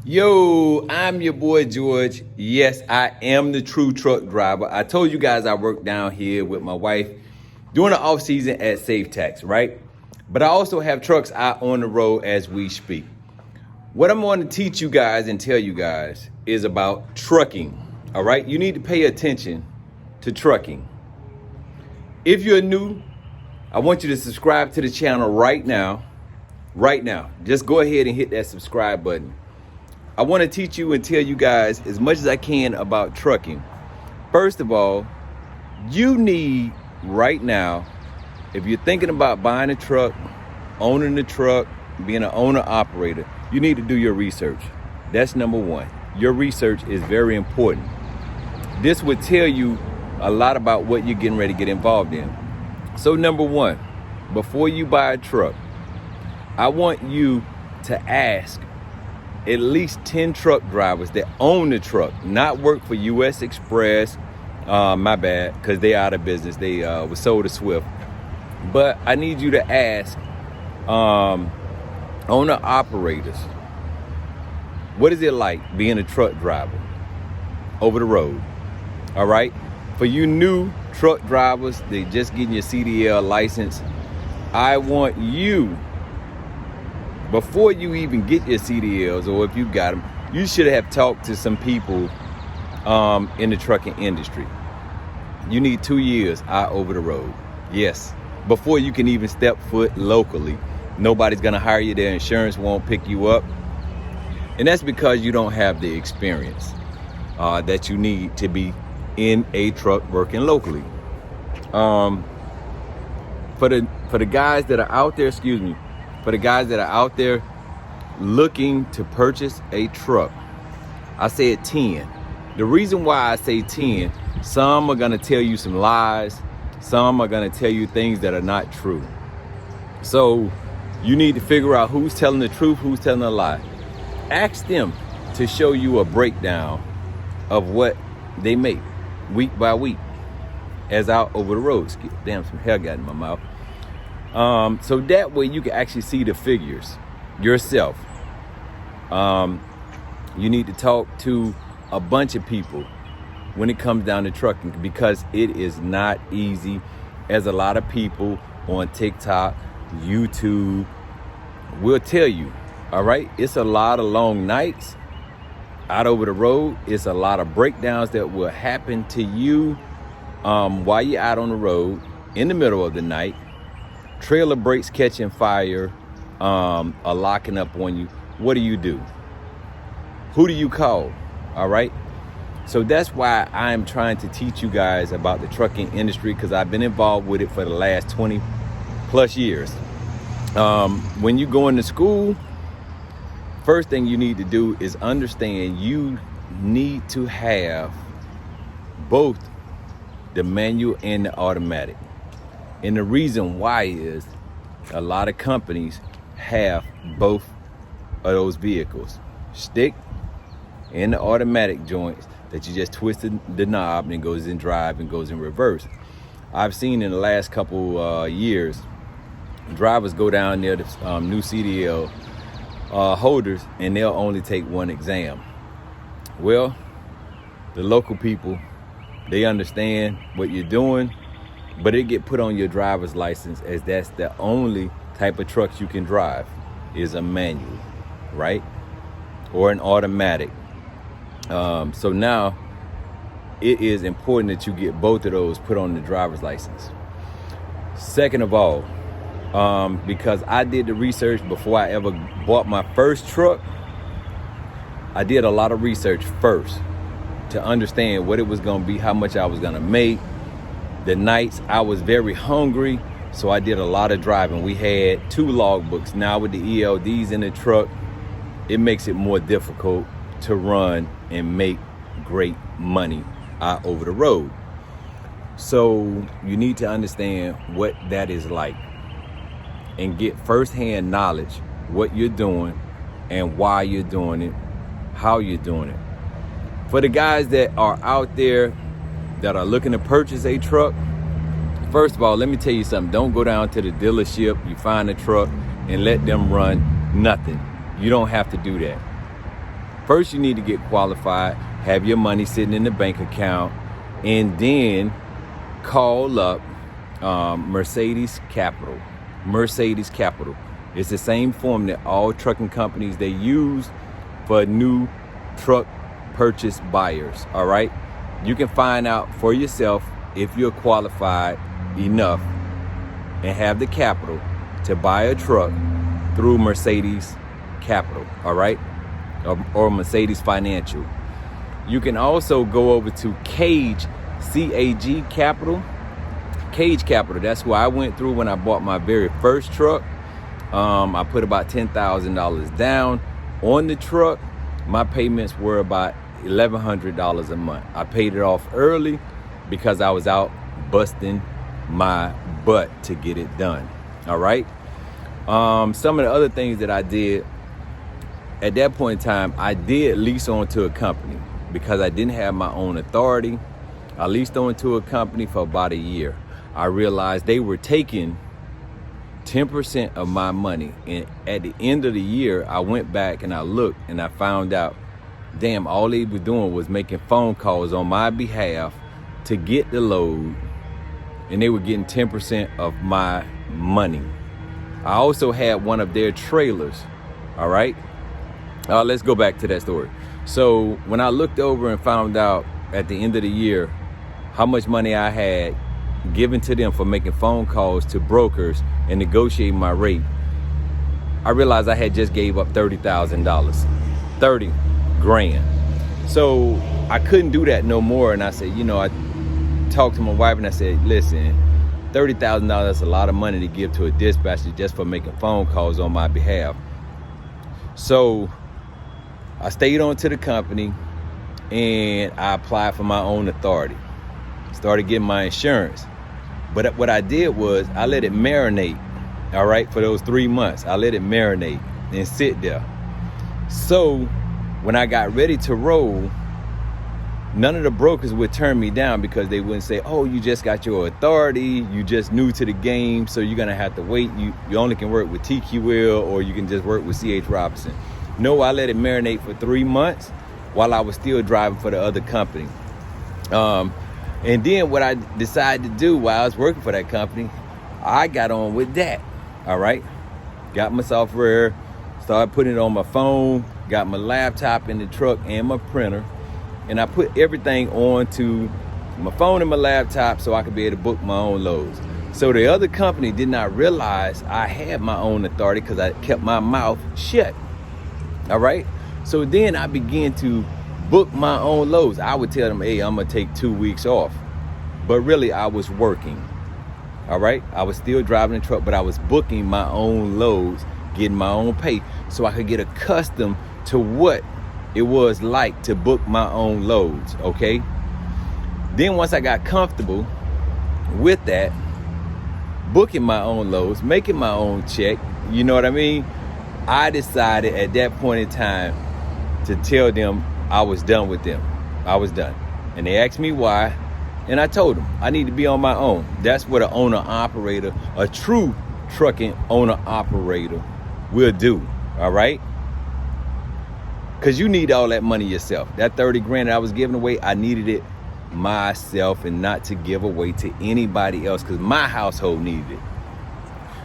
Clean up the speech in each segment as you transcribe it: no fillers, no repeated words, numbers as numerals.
Yo, I'm your boy George. Yes, I am the true truck driver. I told you guys I work down here with my wife during the off season at Safe Tax, right? But I also have trucks out on the road as we speak. What I'm going to teach you guys and tell you guys is about trucking, all right? You need to pay attention to trucking. If you're new, I want you to subscribe to the channel right now. Right now. Just go ahead and hit that subscribe button. I want to teach you and tell you guys as much as I can about trucking. First of all, you need right now, if you're thinking about buying a truck, owning the truck, being an owner operator, you need to do your research. That's number one. Your research is very important. This would tell you a lot about what you're getting ready to get involved in. So number one, before you buy a truck, I want you to ask at least 10 truck drivers that own the truck, not work for U.S. Express, my bad, because they out of business. They were sold to Swift. But I need you to ask owner operators, what is it like being a truck driver over the road? All right. For you new truck drivers, they just getting your CDL license. I want you, before you even get your CDLs, or if you got them, you should have talked to some people in the trucking industry. You need 2 years out over the road. Yes. Before you can even step foot locally. Nobody's going to hire you. Their insurance won't pick you up. And that's because you don't have the experience that you need to be in a truck working locally. For the guys that are out there, for the guys that are out there looking to purchase a truck, I said 10. The reason why I say 10, some are going to tell you some lies. Some are going to tell you things that are not true. So you need to figure out who's telling the truth, who's telling a lie. Ask them to show you a breakdown of what they make week by week as out over the road. Damn, some hair got in my mouth. So that way you can actually see the figures yourself. You need to talk to a bunch of people when it comes down to trucking, because it is not easy, as a lot of people on TikTok, YouTube will tell you. All right. It's a lot of long nights out over the road. It's a lot of breakdowns that will happen to you while you're out on the road in the middle of the night. Trailer brakes catching fire, are locking up on you. What do? Who do you call? All right. So that's why I'm trying to teach you guys about the trucking industry, because I've been involved with it for the last 20 plus years. When you go into school, first thing you need to do is understand you need to have both the manual and the automatic. And the reason why is a lot of companies have both of those vehicles, stick and the automatic joints that you just twist the knob and it goes in drive and goes in reverse. I've seen in the last couple years, drivers go down there to new CDL holders, and they'll only take one exam. Well, the local people, they understand what you're doing, but it get put on your driver's license as that's the only type of trucks you can drive is a manual, right? Or an automatic. So now it is important that you get both of those put on the driver's license. Second of all, because I did the research before I ever bought my first truck, I did a lot of research first to understand what it was going to be, how much I was going to make. The nights I was very hungry, so I did a lot of driving. We had 2 logbooks. Now with the ELDs in the truck, it makes it more difficult to run and make great money out over the road. So you need to understand what that is like and get firsthand knowledge what you're doing and why you're doing it, how you're doing it. For the guys that are out there that are looking to purchase a truck, first of all, let me tell you something. Don't go down to the dealership, you find a truck and let them run nothing. You don't have to do that. First, you need to get qualified, have your money sitting in the bank account, and then call up Mercedes Capital. Mercedes Capital. It's the same form that all trucking companies they use for new truck purchase buyers. All right. You can find out for yourself if you're qualified enough and have the capital to buy a truck through Mercedes Capital. All right. Or Mercedes Financial. You can also go over to Cage, C-A-G Capital. Cage Capital. That's who I went through when I bought my very first truck. I put about $10,000 down on the truck. My payments were about $1,100 a month. I paid it off early because I was out busting my butt to get it done. All right. Some of the other things that I did at that point in time, I did lease onto a company because I didn't have my own authority. I leased onto a company for about a year. I realized they were taking 10% of my money. And at the end of the year, I went back and I looked and I found out, damn, all they were doing was making phone calls on my behalf to get the load. And they were getting 10% of my money. I also had one of their trailers. All right. Let's go back to that story. So when I looked over and found out at the end of the year how much money I had given to them for making phone calls to brokers and negotiating my rate, I realized I had just gave up $30,000, 30 grand. So I couldn't do that no more. And I said, I talked to my wife and I said, listen, $30,000 is a lot of money to give to a dispatcher just for making phone calls on my behalf. So I stayed on to the company and I applied for my own authority. Started getting my insurance. But what I did was I let it marinate, all right, for those 3 months. I let it marinate and sit there. So when I got ready to roll, none of the brokers would turn me down because they wouldn't say, oh, you just got your authority, you just new to the game, so you're going to have to wait. You only can work with TQL or you can just work with CH Robinson. No, I let it marinate for 3 months while I was still driving for the other company. And then what I decided to do while I was working for that company, I got on with that. All right. Got my software, started putting it on my phone, got my laptop in the truck and my printer. And I put everything onto my phone and my laptop so I could be able to book my own loads. So the other company did not realize I had my own authority because I kept my mouth shut. All right. So then I began to book my own loads. I would tell them, hey, I'm going to take 2 weeks off. But really, I was working. All right. I was still driving the truck, but I was booking my own loads, getting my own pay so I could get accustomed to what it was like to book my own loads. Okay. Then once I got comfortable with that, booking my own loads, making my own check, you know what I mean? I decided at that point in time to tell them I was done with them. I was done. And they asked me why. And I told them I need to be on my own. That's what an owner operator, a true trucking owner operator will do. All right. Because you need all that money yourself. That 30 grand that I was giving away, I needed it myself and not to give away to anybody else because my household needed it.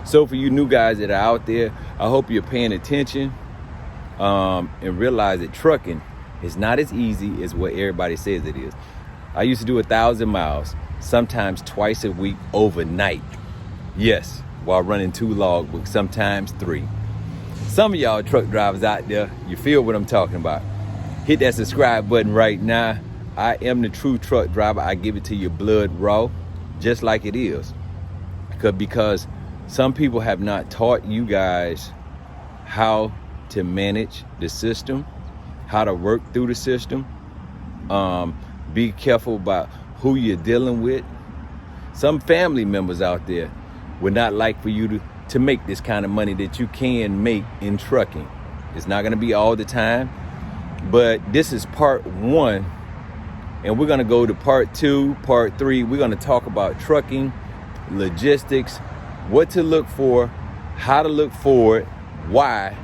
So for you new guys that are out there, I hope you're paying attention and realize that trucking is not as easy as what everybody says it is. I used to do 1,000 miles, sometimes twice a week overnight. Yes, while running 2 logbooks, sometimes 3. Some of y'all truck drivers out there, you feel what I'm talking about. Hit that subscribe button right now. I am the true truck driver. I give it to you blood raw, just like it is. Because some people have not taught you guys how to manage the system, how to work through the system. Be careful about who you're dealing with. Some family members out there would not like for you to make this kind of money that you can make in trucking. It's not going to be all the time, but this is part 1. And we're going to go to part 2, part 3. We're going to talk about trucking, logistics, what to look for, how to look for it, why,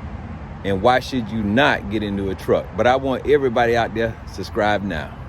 and why should you not get into a truck. But I want everybody out there, subscribe now.